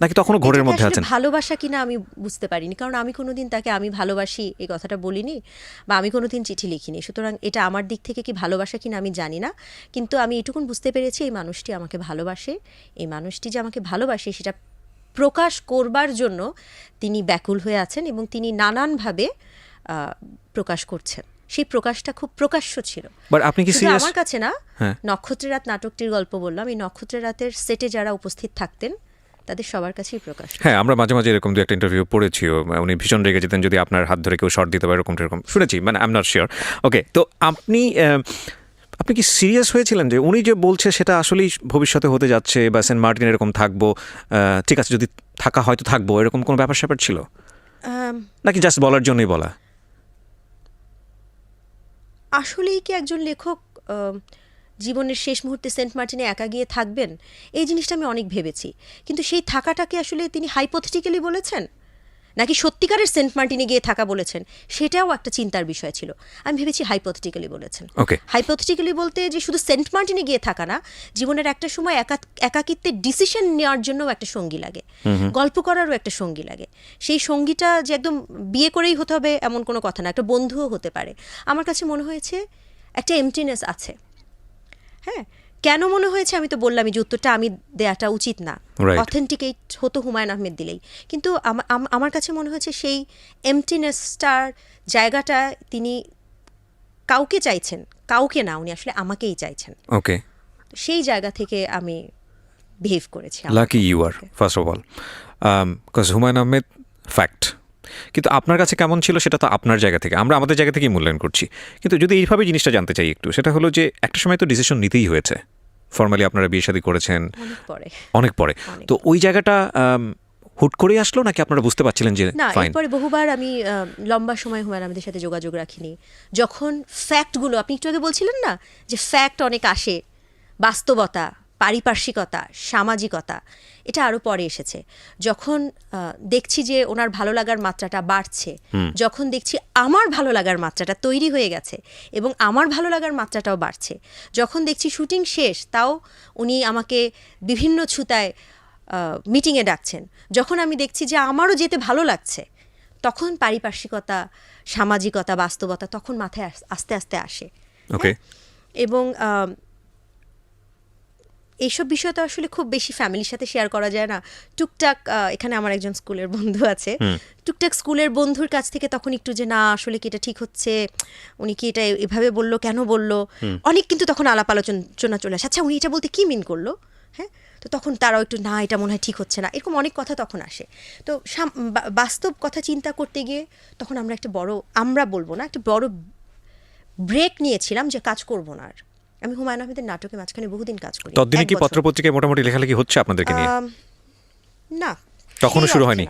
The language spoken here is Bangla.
নাকি তখনও ঘোরের মধ্যে আছেন? ভালোবাসা কিনা আমি বুঝতে পারিনি, কারণ আমি কোনোদিন তাকে আমি ভালোবাসি এই কথাটা বলিনি, বা আমি কোনোদিন চিঠি লিখিনি। সুতরাং এটা আমার দিক থেকে কি ভালোবাসা কিনা আমি জানি না, কিন্তু আমি এটুকুন বুঝতে পেরেছি এই মানুষটি আমাকে ভালোবাসে। এই মানুষটি যে আমাকে ভালোবাসে সেটা প্রকাশ করবার জন্য তিনি ব্যাকুল হয়ে আছেন এবং তিনি নানানভাবে প্রকাশ করছেন। সেই প্রকাশটা খুব প্রকাশ্য ছিল। বাট আপনি কি সিরিয়াস? আমার কাছে না, নক্ষত্রের রাত নাটকটির গল্প বললাম, এই নক্ষত্রের রাতের সেটে যারা উপস্থিত থাকতেন তাদের সবার কাছেই প্রকাশ। হ্যাঁ, আমরা মাঝে মাঝে এরকম দু একটা ইন্টারভিউ পড়েছিও, উনি ভীষণ রেগে যেতেন যদি আপনার হাত ধরে কেউ শর্ট দিতে পারে, এরকম শুনেছি, মানে আই এম নট শিওর। ওকে, তো আপনি কি সিরিয়াস হয়েছিলেন যে উনি যে বলছে সেটা আসলেই ভবিষ্যতে হতে যাচ্ছে, বা সেন্ট মার্টিন এরকম থাকবো, ঠিক আছে যদি থাকা হয়তো থাকবো, এরকম কোনো ব্যাপার স্যাপার ছিল নাকি জাস্ট বলার জন্যই বলা? আসলেই কি একজন লেখক জীবনের শেষ মুহূর্তে সেন্ট মার্টিনে একা গিয়ে থাকবেন? এই জিনিসটা আমি অনেক ভেবেছি, কিন্তু সেই থাকাটাকে আসলে তিনি হাইপোথেটিক্যালি বলেছেন নাকি সত্যিকারের সেন্ট মার্টিনে গিয়ে থাকা বলেছেন, সেটাও একটা চিন্তার বিষয় ছিল। আমি ভেবেছি হাইপোথেটিক্যালি বলেছেন। হাইপোথেটিক্যালি বলতে যে শুধু সেন্ট মার্টিনে গিয়ে থাকা না, জীবনের একটা সময় একাকিত্বের ডিসিশন নেওয়ার জন্য একটা সঙ্গী লাগে, গল্প করারও একটা সঙ্গী লাগে। সেই সঙ্গীটা যে একদম বিয়ে করেই হতে হবে এমন কোনো কথা না, একটা বন্ধুও হতে পারে। আমার কাছে মনে হয়েছে একটা এমটিনেস আছে। হ্যাঁ, কেন মনে হয়েছে আমি তো বললামই যে উত্তরটা আমি দেওয়াটা উচিত না, অথেন্টিকেট হতো হুমায়ুন আহমেদ দিলেই, কিন্তু আমার কাছে মনে হয়েছে সেই এমটিনেসটার জায়গাটা তিনি কাউকে চাইছেন, কাউকে না, উনি আসলে আমাকেই চাইছেন। ওকে, সেই জায়গা থেকে আমি বিহেভ করেছি। Lucky you are first of all, because Humayun Ahmed fact. কিন্তু আপনার কাছে কেমন ছিল সেটা তো আপনার জায়গা থেকে, আমরা আমাদের জায়গা থেকেই মূল্যায়ন করছি। কিন্তু যদি এইভাবে জিনিসটা জানতে চাই একটু, সেটা হলো যে একটা সময় তো ডিসিশন নিতেই হয়েছে, ফর্মালি আপনারা বিয়ে শাদী করেছেন অনেক পরে, তো ওই জায়গাটা হুট করে আসলো নাকি আপনারা বুঝতে পারছিলেন যে না? এরপরে বহুবার আমি লম্বা সময় হুমায়ুন আহমেদের সাথে যোগাযোগ রাখিনি। যখন ফ্যাক্টগুলো, আপনি একটু আগে বলছিলেন না যে ফ্যাক্ট অনেক আসে, বাস্তবতা, পারিপার্শ্বিকতা, সামাজিকতা, এটা আরও পরে এসেছে। যখন দেখছি যে ওনার ভালো লাগার মাত্রাটা বাড়ছে, যখন দেখছি আমার ভালো লাগার মাত্রাটা তৈরি হয়ে গেছে এবং আমার ভালো লাগার মাত্রাটাও বাড়ছে, যখন দেখছি শুটিং শেষ তাও উনি আমাকে বিভিন্ন ছুতায় মিটিংয়ে ডাকছেন, যখন আমি দেখছি যে আমারও যেতে ভালো লাগছে, তখন পারিপার্শ্বিকতা, সামাজিকতা, বাস্তবতা তখন মাথায় আস্তে আস্তে আসে। এবং এইসব বিষয় তো আসলে খুব বেশি ফ্যামিলির সাথে শেয়ার করা যায় না। টুকটাক এখানে আমার একজন স্কুলের বন্ধু আছে, টুকটাক স্কুলের বন্ধুর কাছ থেকে তখন একটু যে না আসলে কি এটা ঠিক হচ্ছে, উনি কি এটা এভাবে বললো, কেন বললো, অনেক কিন্তু তখন আলাপ আলোচনা চলে আসে। আচ্ছা উনি এটা বলতে কি মিন করলো, হ্যাঁ, তো তখন তারাও একটু না এটা মনে হয় ঠিক হচ্ছে না, এরকম অনেক কথা তখন আসে। তো বাস্তব কথা চিন্তা করতে গিয়ে তখন আমরা একটা বড়, আমরা বলবো না, একটা বড় ব্রেক নিয়েছিলাম যে কাজ করবো না আর। আমি হুমায়ুন আহমেদের নাটকে মাঝখানে বহুদিন কাজ করি। ততদিনই কি পত্রপত্রিকায় মোটামুটি লেখালেখি হচ্ছে আপনাদেরকে নিয়ে? না, তখনও শুরু হয়নি।